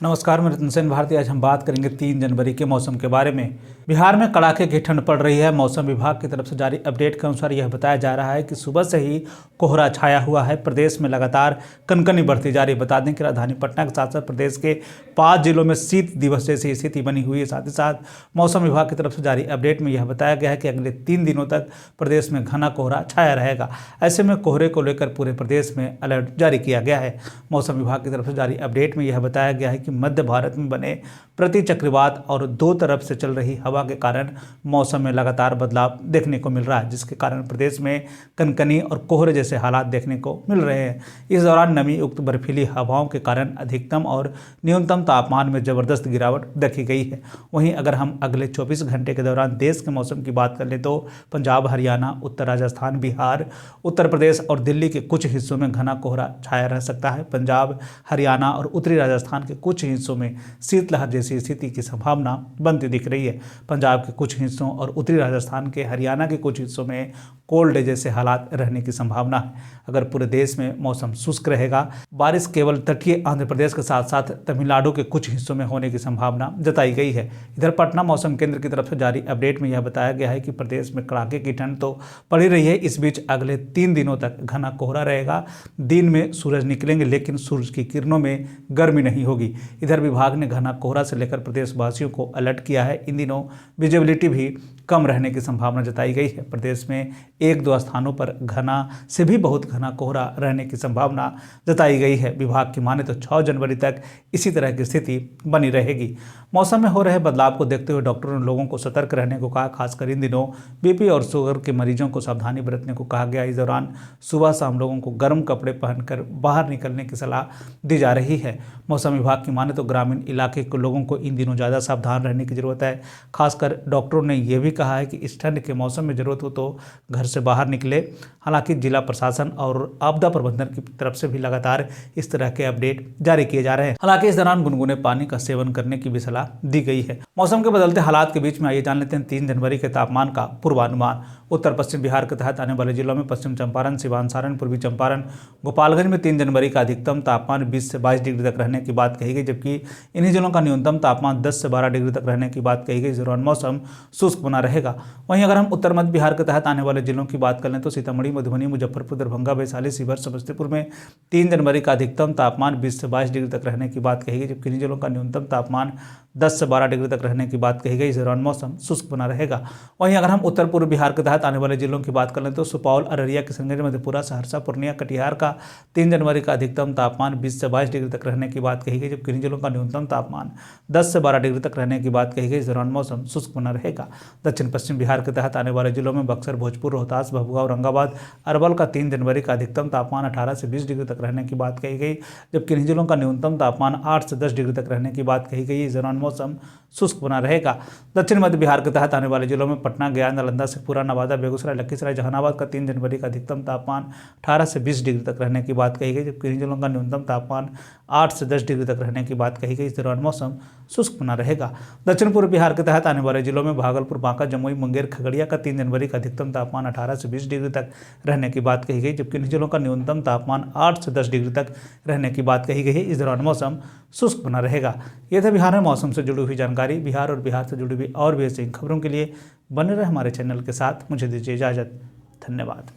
नमस्कार, मैं रतन सेन भारती। आज हम बात करेंगे 3 जनवरी के मौसम के बारे में। बिहार में कड़ाके की ठंड पड़ रही है। मौसम विभाग की तरफ से जारी अपडेट के अनुसार यह बताया जा रहा है कि सुबह से ही कोहरा छाया हुआ है। प्रदेश में लगातार कनकनी बढ़ती जा रही है। बता दें कि राजधानी पटना के साथ साथ प्रदेश के 5 जिलों में शीत दिवस जैसी स्थिति बनी हुई है। साथ ही साथ मौसम विभाग की तरफ से जारी अपडेट में यह बताया गया है कि अगले 3 दिनों तक प्रदेश में घना कोहरा छाया रहेगा। ऐसे में कोहरे को लेकर पूरे प्रदेश में अलर्ट जारी किया गया है। मौसम विभाग की तरफ से जारी अपडेट में यह बताया गया है कि मध्य भारत में बने प्रति चक्रवात और दो तरफ से चल रही हवा के कारण मौसम में लगातार बदलाव देखने को मिल रहा है, जिसके कारण प्रदेश में कनकनी और कोहरे जैसे हालात देखने को मिल रहे हैं। इस दौरान नमी युक्त बर्फीली हवाओं के कारण अधिकतम और न्यूनतम तापमान में जबरदस्त गिरावट देखी गई है। वहीं अगर हम अगले 24 घंटे के दौरान देश के मौसम की बात कर लें तो पंजाब, हरियाणा, उत्तर राजस्थान, बिहार, उत्तर प्रदेश और दिल्ली के कुछ हिस्सों में घना कोहरा छाया रह सकता है। पंजाब, हरियाणा और उत्तरी राजस्थान के कुछ हिस्सों में शीतलहर जैसी स्थिति की संभावना बनती दिख रही है। पंजाब के कुछ हिस्सों और उत्तरी राजस्थान के हरियाणा के कुछ हिस्सों में कोल्ड डे जैसे हालात रहने की संभावना है। अगर पूरे देश में मौसम शुष्क रहेगा, बारिश केवल तटीय आंध्र प्रदेश के साथ साथ तमिलनाडु के कुछ हिस्सों में होने की संभावना जताई गई है। इधर पटना मौसम केंद्र की तरफ से जारी अपडेट में यह बताया गया है कि प्रदेश में कड़ाके की ठंड तो पड़ी रही है। इस बीच अगले 3 दिनों तक घना कोहरा रहेगा। दिन में सूरज निकलेंगे लेकिन सूरज की किरणों में गर्मी नहीं होगी। इधर विभाग ने घना कोहरा से लेकर प्रदेशवासियों को अलर्ट किया है। इन दिनों विजिबिलिटी भी कम रहने की संभावना जताई गई है। प्रदेश में 1-2 स्थानों पर घना से भी बहुत घना कोहरा रहने की संभावना जताई गई है। विभाग की माने तो 6 जनवरी तक इसी तरह की स्थिति बनी रहेगी। मौसम में हो रहे बदलाव को देखते हुए डॉक्टरों ने लोगों को सतर्क रहने को कहा। खासकर इन दिनों बीपी और शुगर के मरीजों को सावधानी बरतने को कहा गया। इस दौरान सुबह शाम लोगों को गर्म कपड़े पहनकर बाहर निकलने की सलाह दी जा रही है। मौसम विभाग की माने तो ग्रामीण इलाके के लोगों को इन दिनों ज़्यादा सावधान रहने की जरूरत है। खासकर डॉक्टरों ने यह भी कहा है कि इस ठंड के मौसम में जरूरत हो तो घर से बाहर निकले। हालांकि जिला प्रशासन और आपदा प्रबंधन की तरफ से भी लगातार इस तरह के अपडेट जारी किए जा रहे हैं। हालांकि इस दौरान गुनगुने पानी का सेवन करने की भी सलाह दी गई है। मौसम के बदलते हालात के बीच में आइए जान लेते हैं 3 जनवरी के तापमान का पूर्वानुमान। उत्तर पश्चिम बिहार के तहत आने वाले जिलों में पश्चिम चंपारण, सिवान, सारण, पूर्वी चंपारण, गोपालगंज में 3 जनवरी का अधिकतम तापमान 20 से 22 डिग्री तक रहने की बात कही गई, जबकि इन्हीं जिलों का न्यूनतम तापमान 10 से 12 डिग्री तक रहने की बात कही गई। इस दौरान मौसम शुष्क बना रहेगा। वहीं अगर हम उत्तर मध्य बिहार के तहत आने वाले जिलों की बात कर लें तो सीतामढ़ी, मधुबनी, मुजफ्फरपुर, दरभंगा, वैशाली, शिवहर, समस्तीपुर में 3 जनवरी का अधिकतम तापमान 20 से 22 डिग्री तक रहने की बात कही गई, जबकि इन जिलों का न्यूनतम तापमान 10 से 12 डिग्री तक रहने की बात कही गई। इस दौरान मौसम शुष्क बना रहेगा। वहीं अगर हम उत्तर पूर्व बिहार के तहत आने वाले जिलों की बात कर लें तो सुपौल, अररिया, किशनगंज, मधेपुरा, सहरसा, पूर्णिया, कटिहार का 3 जनवरी का अधिकतम तापमान 20 से 22 डिग्री तक रहने की बात कही गई, जबकि इन जिलों का न्यूनतम तापमान 10 से 12 डिग्री तक रहने की बात कही गई। इस दौरान मौसम शुष्क बना रहेगा। दक्षिण पश्चिम बिहार के तहत आने वाले जिलों में बक्सर, भोजपुर, रोहतास, भभुआ, औरंगाबाद, अरवल का 3 जनवरी का अधिकतम तापमान 18 से 20 डिग्री तक रहने की बात कही गई, जबकि इन जिलों का न्यूनतम तापमान 8 से 10 डिग्री तक रहने की बात कही गई। इस दौरान मौसम शुष्क बना रहेगा। दक्षिण मध्य बिहार के तहत आने वाले जिलों में पटना, गया, नालंदा, शेखपुरा, नवादा, बेगूसराय, लखीसराय, जहानाबाद का 3 जनवरी का अधिकतम तापमान 18 से 20 डिग्री तक रहने की बात कही गई, जबकि इन जिलों का न्यूनतम तापमान 8 से 10 डिग्री तक रहने की बात कही गई। इस दौरान मौसम शुष्क बना रहेगा। दक्षिण पूर्व बिहार के तहत आने वाले जिलों में भागलपुर, बांका, जमुई, मुंगेर, खगड़िया का 3 जनवरी का अधिकतम तापमान 18 से 20 डिग्री तक रहने की बात कही गई, जबकि इन जिलों का न्यूनतम तापमान 8 से 10 डिग्री तक रहने की बात कही गई है। इस दौरान मौसम शुष्क बना रहेगा। यह था बिहार में मौसम से जुड़ी हुई जानकारी। बिहार और बिहार से जुड़ी हुई और भी ऐसी खबरों के लिए बने रहे हमारे चैनल के साथ। मुझे दीजिए इजाज़त। धन्यवाद।